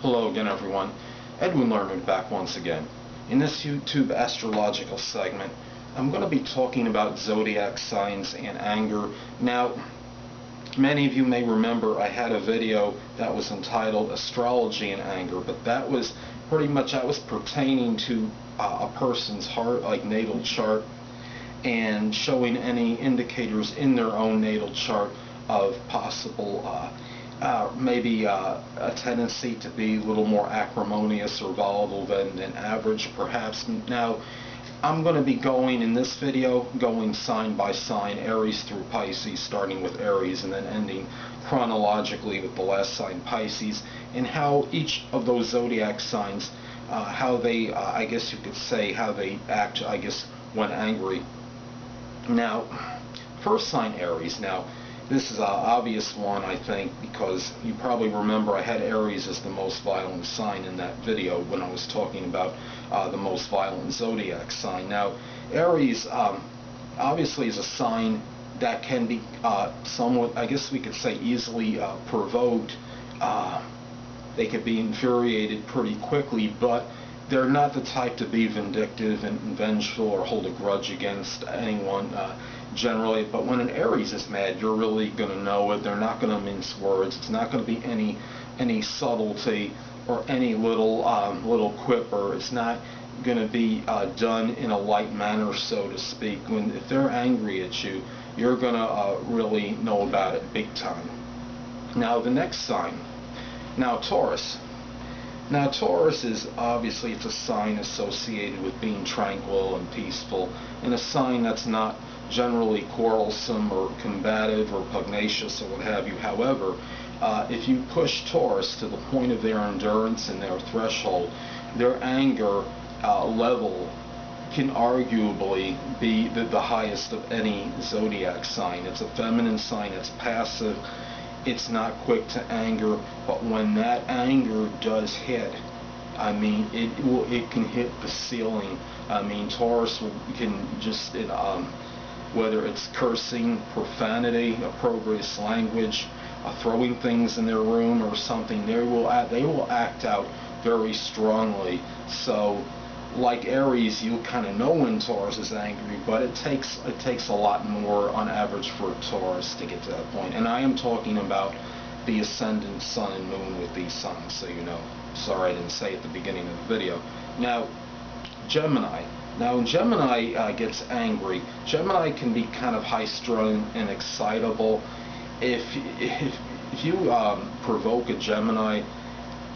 Hello again, everyone. Edwin Learnard back once again. In this YouTube astrological segment, I'm going to be talking about zodiac signs and anger. Now, many of you may remember I had a video that was entitled Astrology and Anger, but that was pretty much, that was pertaining to a person's heart, like natal chart, and showing any indicators in their own natal chart of possible maybe a tendency to be a little more acrimonious or volatile than average, perhaps. Now, I'm going to be going in this video, going sign by sign, Aries through Pisces, starting with Aries and then ending chronologically with the last sign, Pisces, and how each of those zodiac signs, how they, I guess you could say, how they act, I guess, when angry. Now, first sign, Aries. Now, this is an obvious one, I think, because you probably remember I had Aries as the most violent sign in that video when I was talking about the most violent zodiac sign. Now, Aries obviously is a sign that can be somewhat, I guess we could say, easily provoked. They could be infuriated pretty quickly, but they're not the type to be vindictive and vengeful or hold a grudge against anyone generally. But when an Aries is mad, you're really going to know it. They're not going to mince words. It's not going to be any subtlety or any little quip, or it's not going to be done in a light manner, so to speak. If they're angry at you, you're going to really know about it big time. Now, the next sign. Now, Taurus. Now, Taurus is obviously, it's a sign associated with being tranquil and peaceful, and a sign that's not generally quarrelsome or combative or pugnacious or what have you. However, if you push Taurus to the point of their endurance and their threshold, their anger level can arguably be the highest of any zodiac sign. It's a feminine sign, it's passive, it's not quick to anger, but when that anger does hit, I mean, it can hit the ceiling. I mean, Taurus can just, whether it's cursing, profanity, opprobrious language, throwing things in their room or something, they will act out very strongly. So, like Aries, you kind of know when Taurus is angry, but it takes a lot more on average for Taurus to get to that point. And I am talking about the ascendant sun and moon with these signs, so you know. Sorry I didn't say at the beginning of the video. Now, Gemini. Now, when Gemini gets angry, Gemini can be kind of high-strung and excitable. If you provoke a Gemini,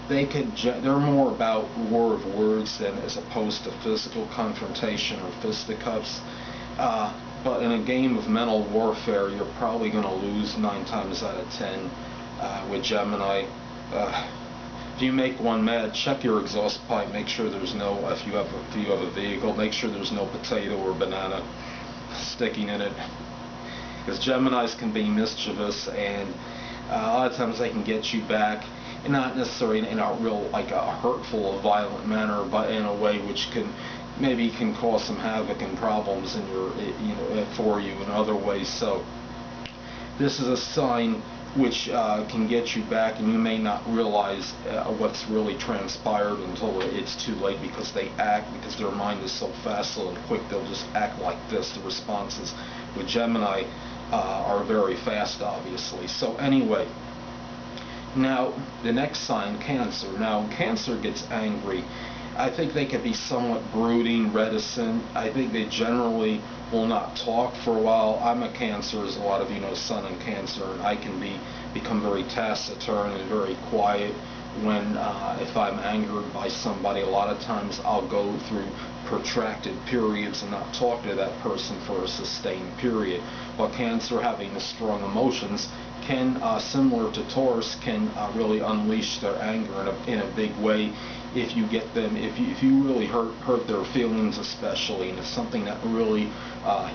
they're more about war of words than as opposed to physical confrontation or fisticuffs. But in a game of mental warfare, you're probably going to lose 9 times out of 10 with Gemini. If you make one mad, check your exhaust pipe. Make sure there's no, if you have a vehicle, make sure there's no potato or banana sticking in it. Because Geminis can be mischievous, and a lot of times they can get you back, and not necessarily in a real, like a hurtful or violent manner, but in a way which can cause some havoc and problems in your, for you in other ways. So this is a sign which can get you back, and you may not realize what's really transpired until it's too late, because because their mind is so facile and quick, they'll just act like this. The responses with Gemini are very fast, obviously. So anyway, now the next sign, Cancer. Now, when Cancer gets angry, I think they can be somewhat brooding, reticent. I think they generally will not talk for a while. I'm a Cancer, as a lot of you know, Sun in Cancer, and I can become very taciturn and very quiet when if I'm angered by somebody. A lot of times I'll go through protracted periods and not talk to that person for a sustained period. While Cancer, having the strong emotions, can, similar to Taurus, can really unleash their anger in a big way if you get them, if you really hurt their feelings, especially, and it's something that really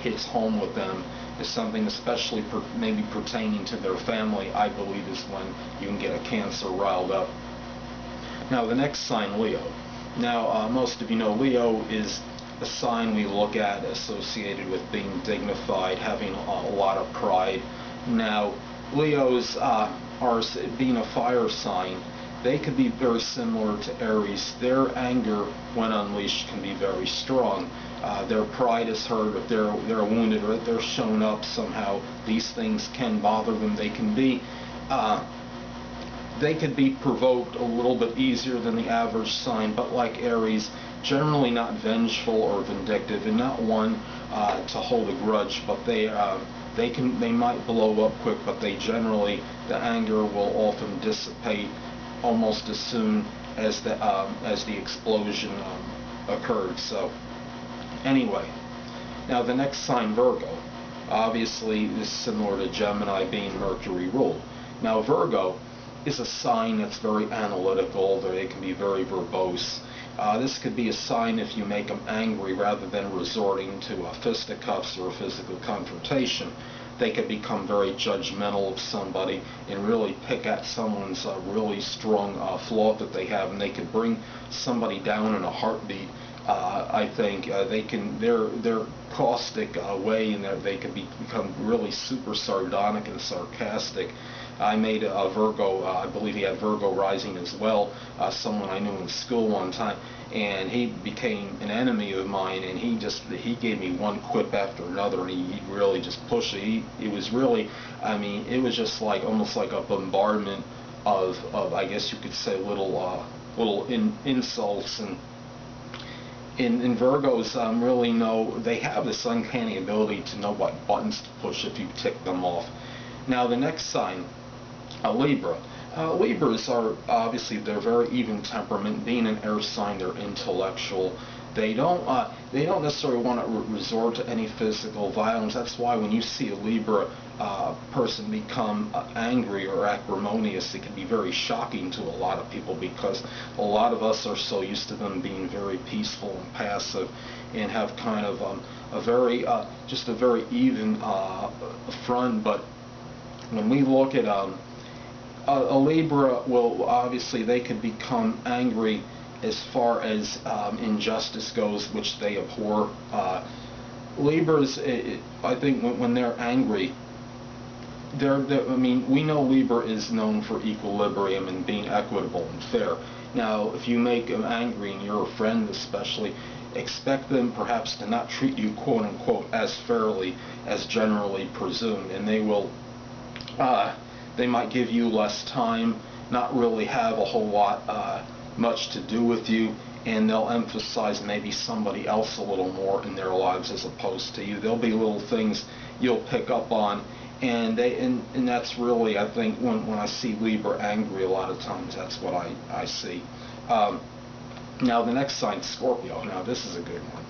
hits home with them, is something especially maybe pertaining to their family, I believe is when you can get a Cancer riled up. Now, the next sign, Leo. Now, most of you know Leo is a sign we look at associated with being dignified, having a lot of pride. Now, Leos are, being a fire sign, they could be very similar to Aries. Their anger, when unleashed, can be very strong. Their pride is hurt, if they're wounded, or if they're shown up somehow. These things can bother them. They could be provoked a little bit easier than the average sign, but like Aries, generally not vengeful or vindictive, and not one to hold a grudge. But they might blow up quick, but the anger will often dissipate almost as soon as the explosion occurred. So anyway, now the next sign, Virgo, obviously is similar to Gemini, being Mercury ruled. Now Virgo is a sign that's very analytical. They can be very verbose. This could be a sign if you make them angry, rather than resorting to fisticuffs or physical confrontation. They could become very judgmental of somebody and really pick at someone's really strong flaw that they have, and they could bring somebody down in a heartbeat. I think their caustic way, and they can become really super sardonic and sarcastic. I made a Virgo, I believe he had Virgo rising as well, someone I knew in school one time, and he became an enemy of mine, and he gave me one quip after another, and he really just pushed it. It was really, I mean, it was just like almost like a bombardment of I guess you could say little insults. And in Virgos really they have this uncanny ability to know what buttons to push if you tick them off. Now the next sign, Libra. Libras are obviously, they're very even temperament. Being an air sign, they're intellectual. They don't necessarily want to resort to any physical violence. That's why when you see a Libra person become angry or acrimonious, it can be very shocking to a lot of people, because a lot of us are so used to them being very peaceful and passive, and have kind of a very even front. But when we look at a Libra, will obviously, they could become angry as far as injustice goes, which they abhor. Libras, I think, when they're angry, I mean, we know Libra is known for equilibrium and being equitable and fair. Now, if you make them angry, and you're a friend especially, expect them perhaps to not treat you, quote unquote, as fairly as generally presumed, and they might give you less time, not really have a whole lot much to do with you, and they'll emphasize maybe somebody else a little more in their lives as opposed to you. There'll be little things you'll pick up on, and that's really, I think, when I see Libra angry, a lot of times that's what I see. Now the next sign, Scorpio. Now this is a good one.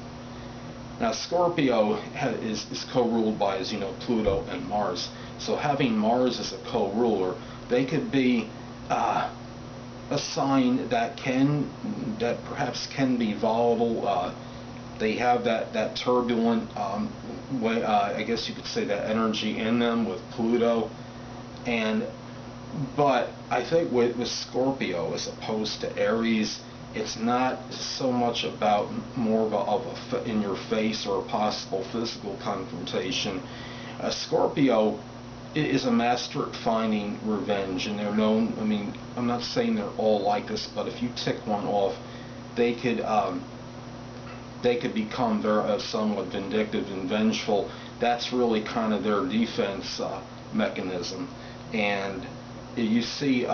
Now Scorpio is co-ruled by, as you know, Pluto and Mars. So having Mars as a co-ruler, they could be a sign that perhaps can be volatile. They have that turbulent way, I guess you could say, that energy in them with Pluto. But I think with Scorpio, as opposed to Aries, it's not so much about more of a in your face or a possible physical confrontation. Scorpio is a master at finding revenge, and they're known, I mean, I'm not saying they're all like this, but if you tick one off, they could become very somewhat vindictive and vengeful. That's really kind of their defense mechanism. And you see,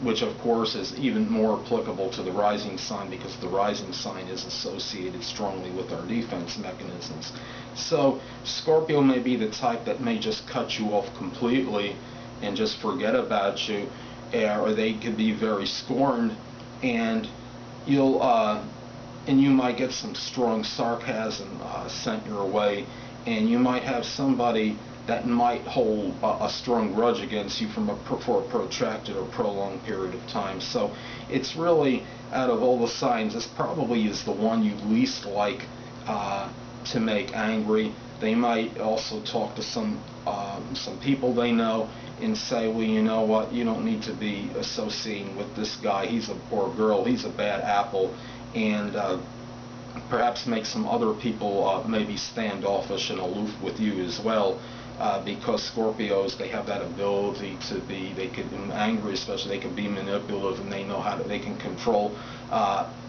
which of course is even more applicable to the rising sign, because the rising sign is associated strongly with our defense mechanisms. So Scorpio may be the type that may just cut you off completely and just forget about you, or they could be very scorned, and you might get some strong sarcasm sent your way, and you might have somebody that might hold a strong grudge against you for a protracted or prolonged period of time. So it's really, out of all the signs, this probably is the one you least like to make angry. They might also talk to some people they know and say, well, you know what, you don't need to be associating with this guy, or girl, he's a bad apple, and perhaps make some other people maybe standoffish and aloof with you as well. because Scorpios, they have that ability to be, they could be angry, especially they can be manipulative, and they know how to, they can control,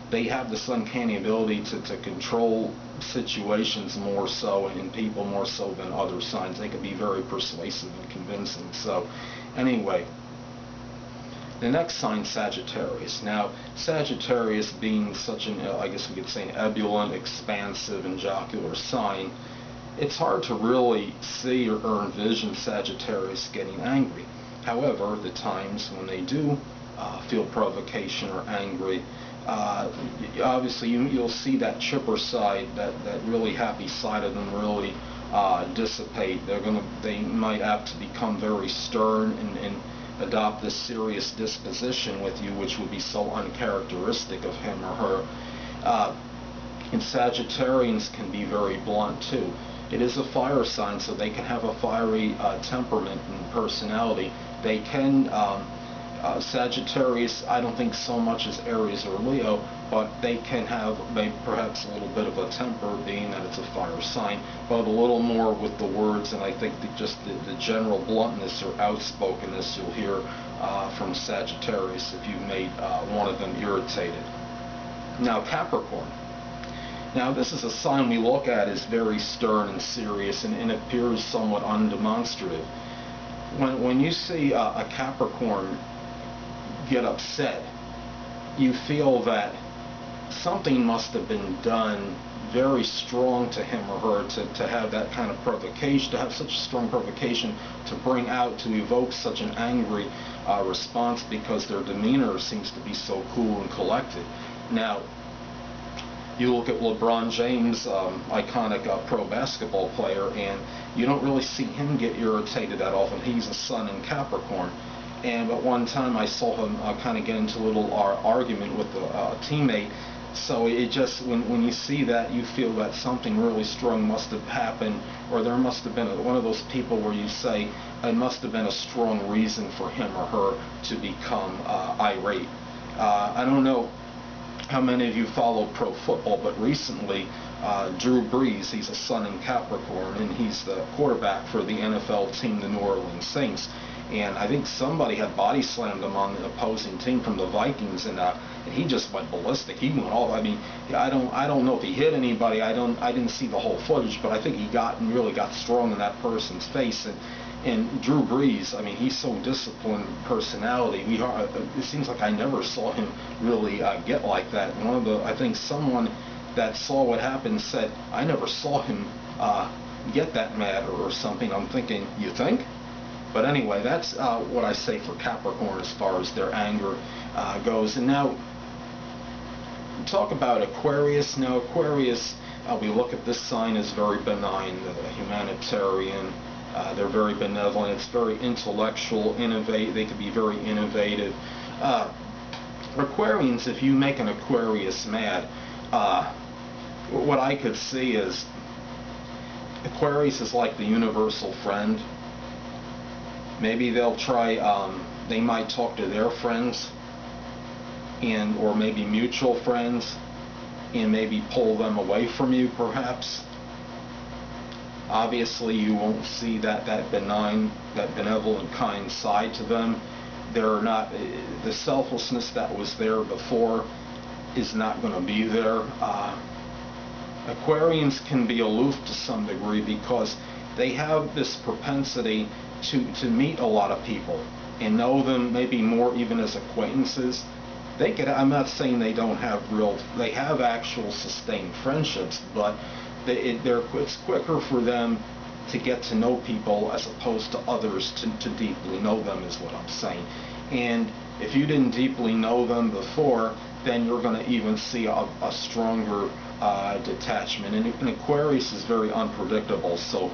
they have this uncanny ability to control situations more so, and people more so than other signs. They can be very persuasive and convincing. So anyway, the next sign, Sagittarius. Now, Sagittarius being such an, I guess we could say, an ebullient, expansive, and jocular sign, it's hard to really see or envision Sagittarius getting angry. However, the times when they do feel provocation or angry, obviously you'll see that chipper side, that really happy side of them really dissipate. They might apt to become very stern and adopt this serious disposition with you, which would be so uncharacteristic of him or her. And Sagittarians can be very blunt too. It is a fire sign, so they can have a fiery temperament and personality. They can, Sagittarius, I don't think so much as Aries or Leo, but they can have maybe perhaps a little bit of a temper, being that it's a fire sign, but a little more with the words, and I think that just the general bluntness or outspokenness you'll hear from Sagittarius if you've made one of them irritated. Now, Capricorn. Now, this is a sign we look at as very stern and serious, and appears somewhat undemonstrative. When you see a Capricorn get upset, you feel that something must have been done very strong to him or her to have that kind of provocation, to have such strong provocation to bring out, to evoke such an angry response, because their demeanor seems to be so cool and collected. Now, you look at LeBron James, iconic pro basketball player, and you don't really see him get irritated that often. He's a sun in Capricorn. And at one time I saw him kind of get into a little argument with a teammate. So it just, when you see that, you feel that something really strong must have happened, or there must have been one of those people where you say it must have been a strong reason for him or her to become irate. I don't know how many of you follow pro football, but recently Drew Brees, he's a sun in Capricorn, and he's the quarterback for the NFL team, the New Orleans Saints. And I think somebody had body slammed him on the opposing team from the Vikings, and he just went ballistic. He went off. I mean, I don't know if he hit anybody. I didn't see the whole footage, but I think he really got strong in that person's face. And Drew Brees, I mean, he's so disciplined personality. It seems like I never saw him really get like that. I think someone that saw what happened said, I never saw him get that mad or something. I'm thinking, you think? But anyway, that's what I say for Capricorn as far as their anger goes. And now, talk about Aquarius. Now, Aquarius, we look at this sign as very benign, humanitarian. They're very benevolent. It's very intellectual, innovate. They can be very innovative. Aquarians, if you make an Aquarius mad, what I could see is Aquarius is like the universal friend. Maybe they'll try, they might talk to their friends, or maybe mutual friends, and maybe pull them away from you, perhaps. Obviously, you won't see that benign, that benevolent, kind side to them. They're not, the selflessness that was there before is not going to be there. Aquarians can be aloof to some degree because they have this propensity to meet a lot of people and know them maybe more even as acquaintances. I'm not saying they don't have they have actual sustained friendships, but it's quicker for them to get to know people as opposed to others to deeply know them, is what I'm saying. And if you didn't deeply know them before, then you're going to even see a stronger detachment. And Aquarius is very unpredictable, so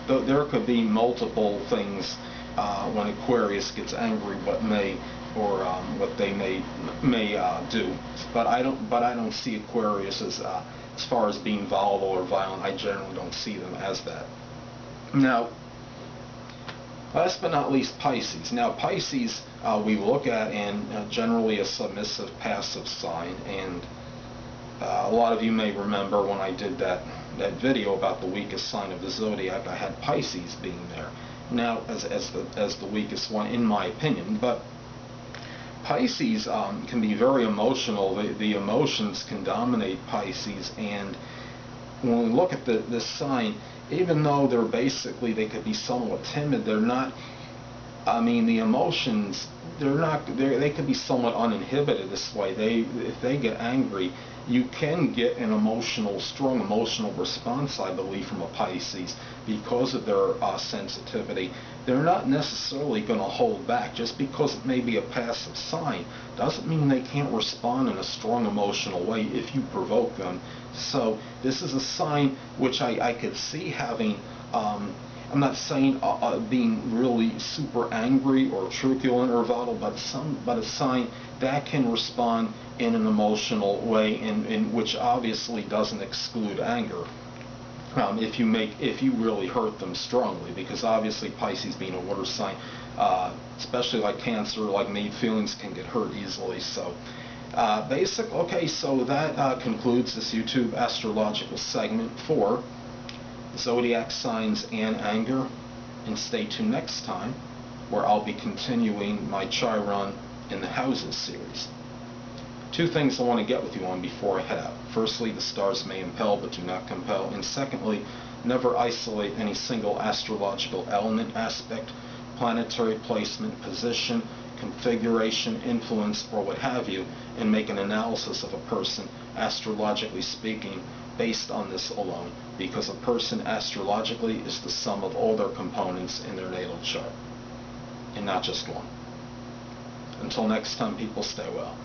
there could be multiple things when Aquarius gets angry, what they may do. But I don't see Aquarius as far as being volatile or violent. I generally don't see them as that. Now, last but not least, Pisces. Now, Pisces we look at, and generally a submissive, passive sign. And a lot of you may remember when I did that that video about the weakest sign of the zodiac, I had Pisces being there. Now, as the weakest one, in my opinion. But Pisces can be very emotional. The emotions can dominate Pisces, and when we look at this sign, even though they could be somewhat timid, they're not. I mean, the emotions, they could be somewhat uninhibited this way. If they get angry, you can get an strong emotional response, I believe, from a Pisces because of their sensitivity. They're not necessarily going to hold back. Just because it may be a passive sign doesn't mean they can't respond in a strong emotional way if you provoke them. So this is a sign which I could see having, I'm not saying being really super angry or truculent or volatile, but a sign that can respond in an emotional way, in which obviously doesn't exclude anger. If you really hurt them strongly, because obviously Pisces being a water sign, especially like Cancer, like me, feelings can get hurt easily. So okay, so that concludes this YouTube astrological segment for zodiac signs and anger, and stay tuned next time where I'll be continuing my Chiron in the houses series. Two things I want to get with you on before I head out. Firstly, the stars may impel but do not compel, and secondly, never isolate any single astrological element, aspect, planetary placement, position, configuration, influence, or what have you, and make an analysis of a person, astrologically speaking, based on this alone, because a person astrologically is the sum of all their components in their natal chart, and not just one. Until next time, people, stay well.